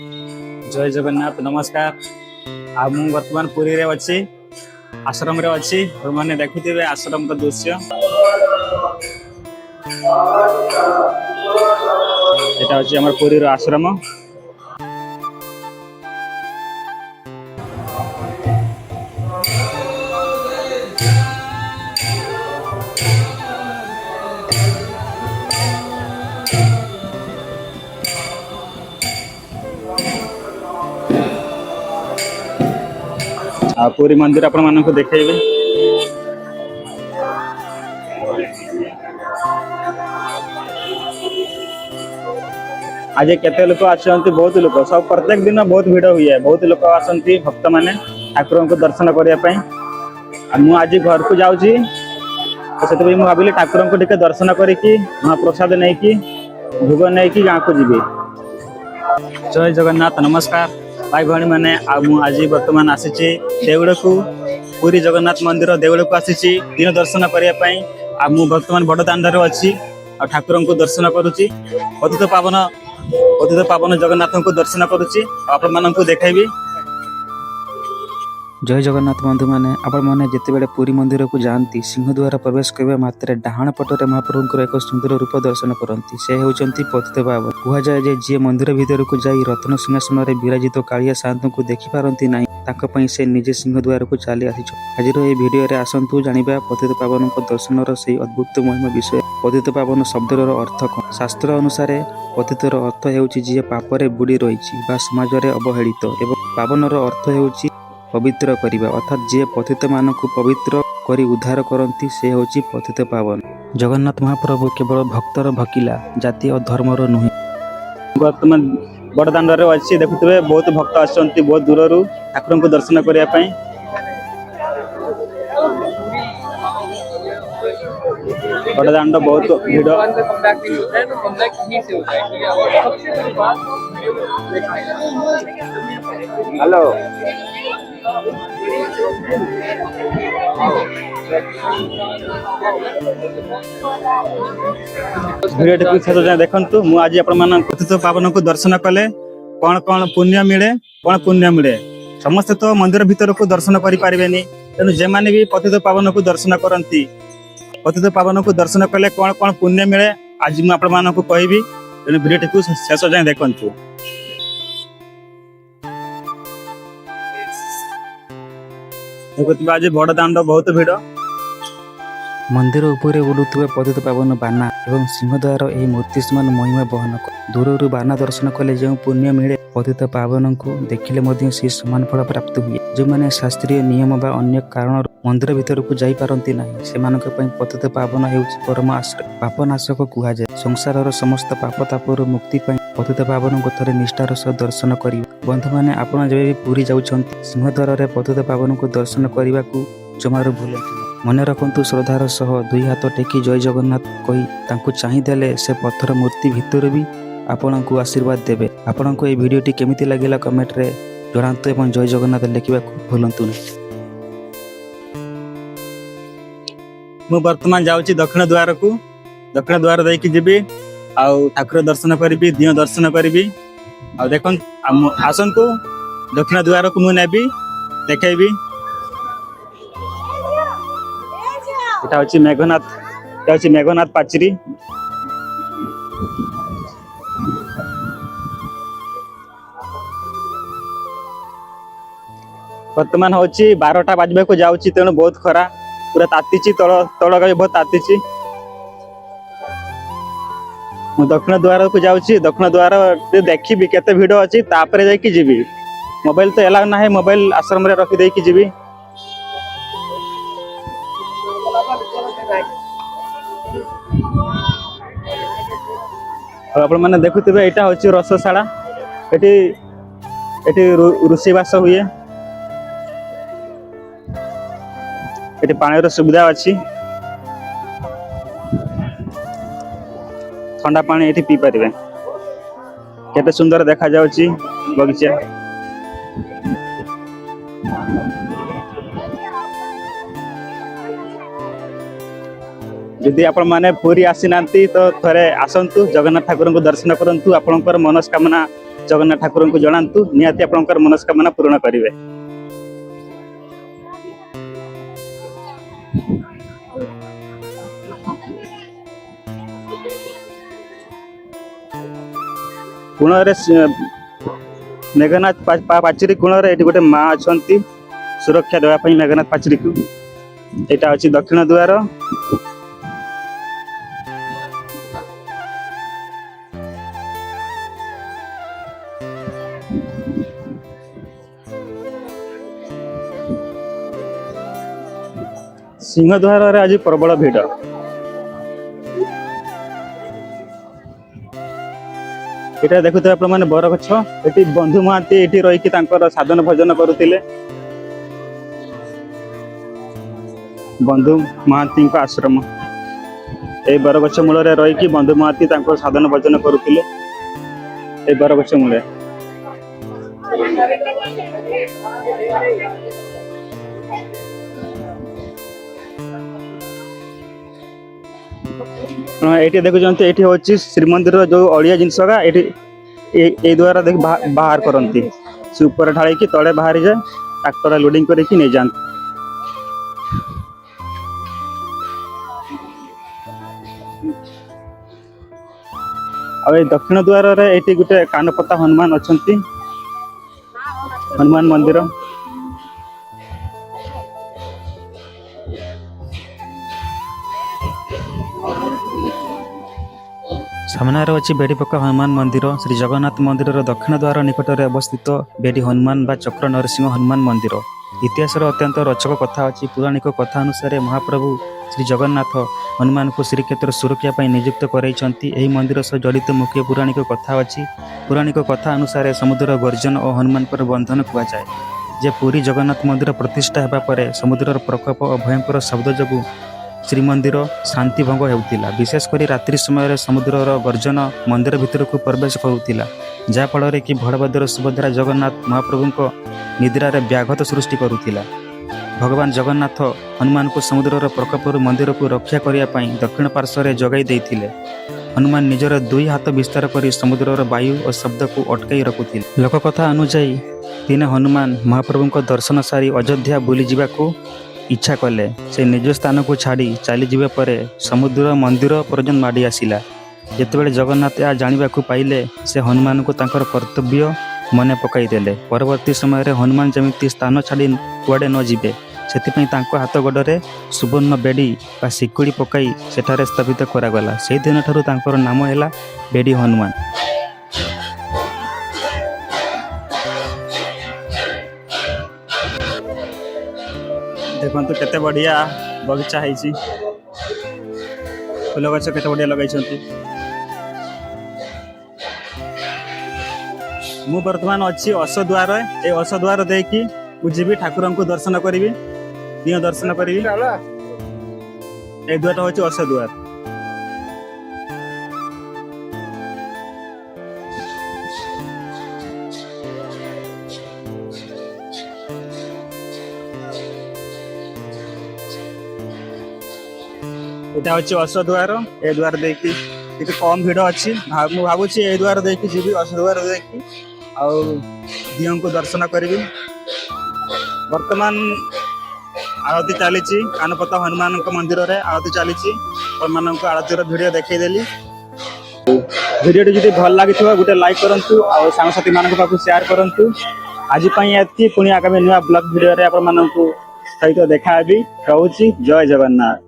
जय जगन्नाथ नमस्कार। आ मु वर्तमान पुरी रे अच्छी आश्रम रे अच्छी मैंने देखुवे आश्रम का दृश्य यहाँ हूँ आम पुरी आश्रम। पुरी मंदिर आपण मानक देखेबे। आज केते लोक आसंती बहुत लोक सब प्रत्येक दिन बहुत भीड़ हुए बहुत लोक आसंती भक्त माने ठाकुर को दर्शन करने मु आज घर को जाऊँगी तो से भाविली ठाकुर को टिके दर्शन करके महाप्रसाद नहीं कि भोग नहीं कि गाँव को जीवी। जय जगन्नाथ नमस्कार भाई भाई मैंने आज बर्तमान आसी देवड़ को पुरी जगन्नाथ मंदिर देवड़ को आसी दिन दर्शन करने मुझे बर्तमान बड़ दाण्ड अच्छी ठाकुर को दर्शन करुच्ची पतित पावन जगन्नाथ को दर्शन करुच्ची आपण मानक देखी। जय जगन्नाथ बंधु मैंने आपण मैंने जिते पुरी मंदिर को जाती सिंहद्वार प्रवेश करने मात्र डाहाण पटरे महाप्रभुंर एक सुंदर रूप दर्शन करती से होती पतित पावन। कहुए जे जी मंदिर भीतर को जाई रत्न सिंहासन में विराजित कालिया सात को देखी पारती ना से निजे सिंहद्वार को चली आसी। आज भिडियो आसतु जाना पतित पावन दर्शन से अद्भुत महिमा विषय। पतित पावन शब्दर अर्थ कौन? शास्त्र अनुसार पतितर अर्थ होउछि जे पापरे बुड़ी रही समाज में अवहेलित एवं पावनर अर्थ होउछि पवित्र करिबा अर्थात जे पतित मान को पवित्र करी उद्धार करती से होछि पतित पावन। जगन्नाथ महाप्रभु केवल भक्तर भकिला जाति और धर्मर नुहे। वर्तमान बड़ दाण्ड अच्छी देखुवे बहुत भक्त आसंती बहुत दूर ठाकुर को दर्शन करने बड़ दाण्ड बहुत भीड़। हेलो भिडियो देखु मु आज पतित पावन को दर्शन कले कौन कौन पुण्य मिले कौन पुण्य मिले समस्त तो मंदिर भीतर को दर्शन करि पारिबेनी तेणु जे माने भी पतित पावन को दर्शन करती पतित पावन को दर्शन कले कौन कौन पुण्य मिले आज मु आपण मानक कहबी तेणु भिडियो को शेष जाए देखंतु। आज बड़ दाण्ड बहुत भीड़ मंदिर उपरे उड़ुवा पतित पावन बाना एवं सिंहद्वार यह मूर्ति समान महिमा बहन कर दूर बाना दर्शन कले जो पुण्य मिले पतित पावन को देखिले से समान फल प्राप्त हुए। जो मैंने शास्त्रीय नियम बा अन्य कारण मंदिर भीतर को जाई पारंती नहीं से पतित पावन होउछि परम आश्रय पापनाशक कहुए। संसार समस्त पाप तापर मुक्ति पतित पावन को थरे निष्ठार सह दर्शन करिवे। बंधु मैंने आपण जब भी पुरी जाउछंती सिंहद्वार रे पतित पावन को दर्शन करने को जमार भूलती मन रखु श्रद्धार सह दुई हाथ टेकी जय जगन्नाथ कही तांको चाहि देले से पत्थर मूर्ति भितर भी आपण को आशीर्वाद देवे। आपण को ये वीडियोटी केमिति लागिला कमेंट रे जणांतु एवं जय जगन्नाथ लिखा भूलंतु नहीं। मु वर्तमान जाऊँगी दक्षिण द्वार को दक्षिण द्वार देकी जीवी आउ ठाकुर दर्शन करी दिन दर्शन करी देख आसतु दक्षिण द्वार को मुझे देखी। यहाँ हूँ मेघनाथ पाचेरी वर्तमान हूँ 12टा बाजबा को जाऊँगी तेणु बहुत खरा पूरा ताती तल भी बहुत ताती। मु दक्षिण द्वार को जाऊँगी दक्षिण द्वार देखी केते भिड़ अच्छी तापर जाकि जीवी मोबाइल तो एलाउ ना मोबाइल आश्रम रे रखी देकी जीवी। आपण मैंने देखुवे यहाँ हूँ रसशाला एटी रोषेबास हुए ये पानी सुविधा अच्छी ठंडा पानी ये पी पारे केते सुंदर देखा जाउची बगीचा। यदि आपण माने पूरी आसी नांती तो थरे आसंतु जगन्नाथ ठाकुर को दर्शन करंतु आपनकर मनस्कामना जगन्नाथ ठाकुर को जनातु निहाती आपनकर मनस्कामना पूर्ण करेंगे। कोणरे मेघनाथ पाचेरी कोणरे ये गोटे माँ अच्छा सुरक्षा देवाई मेघनाथ पाचेरी को यहाँ अच्छी दक्षिण द्वार। सिंहद्वार आज प्रबल भिड़। यहाँ देखुते आप बरगछ ये बंधु महांती ये रही साधन भजन करुले। बंधु महांती आश्रम ये बरगछ मूल रही बंधु महांती साधन भजन करुले बरगछ मूल। ये देखुंत ये हूँ श्रीमंदिर जो अड़िया जिनस ये द्वारा देख बाहर करती से ऊपर ढाई की तले बाहरी जाए ट्रैक्टर लोडिंग करके नहीं जाते। दक्षिण द्वार ये गोटे कानपता हनुमान अच्छा हनुमान मंदिर। सामने अच्छी बेड़ीपका हनुमान मंदिर। श्री जगन्नाथ मंदिर दक्षिण द्वार निकट में अवस्थित बेड़ी हनुमान बा चक्र नरसिंह हनुमान मंदिर। इतिहास अत्यंत रोचक कथा अच्छी। पौराणिक कथा अनुसार महाप्रभु श्री जगन्नाथ हनुमान को श्रीक्षेत्र सुरक्षा नियुक्त कराई। मंदिर सह जड़ित मुख्य पौराणिक कथा अच्छी। पौराणिक कथा अनुसार समुद्र गर्जन और हनुमान पर बंधन कहुए जे पुरी जगन्नाथ मंदिर प्रतिष्ठा होगा पर समुद्र प्रकोप और भयंकर शब्द जो श्रीमंदिर शांति भंग होता। विशेषकर रात्रि समय समुद्र गर्जन मंदिर भितर को प्रवेश करुला जहाँफल कि बड़भद्र सुभद्रा जगन्नाथ महाप्रभु निद्रार व्याघात सृष्टि करुला। भगवान जगन्नाथ हनुमान को समुद्र प्रकोप मंदिर को रक्षा करने दक्षिण पार्श्व जगाई देते। हनुमान निजर दुई हाथ विस्तार कर समुद्र वायु और शब्द को अटकाई रखुले। लोककथा अनुजाई दिने हनुमान महाप्रभु दर्शन सारी अयोध्या बुली जावाक इच्छा कले। से निज स्थान को छाड़ी चली जावा पर समुद्र मंदिर पर्यंत माड़ी आसिला। जितेबाला जगन्नाथ यह जानवा पाइले से हनुमान को तांकर कर्तव्य मन पकईदे। परवर्ती समय हनुमान जमी स्थान छाड़ी कुआडे न जीवे से हाथ गोड़े सुवर्ण बेड़ी बा सिकुड़ी पकई सेठारे स्थापित करागला। से दिन ठारू तांकर नाम है बेड़ी हनुमान। देखो केते बढ़िया बगीचा है फूल गछ केते बढ़िया लगाई। मु वर्तमान अच्छी अशद्वार ये अशद्वार देखी जीवी ठाकुर को दर्शन करी दिह दर्शन करी। ये द्वार हूँ अशद्वार। यहाँ हूँ अशद्वार ए द्वार देखी कम भिड़ अच्छी भावुची ए द्वार देखी जी अशद्वार देखी दिह को दर्शन करी। वर्तमान आरती चली कानपता हनुमान मंदिर में आरती चली आरतीर वीडियो देखईदेली। वीडियो जी भल लगी गोटे लाइक करूँ और सांगसाथी मान पाक शेयर करूँ। आज पुणी आगामी नुआ ब्लॉग वीडियो सहित देखा रोची। जय जगन्नाथ।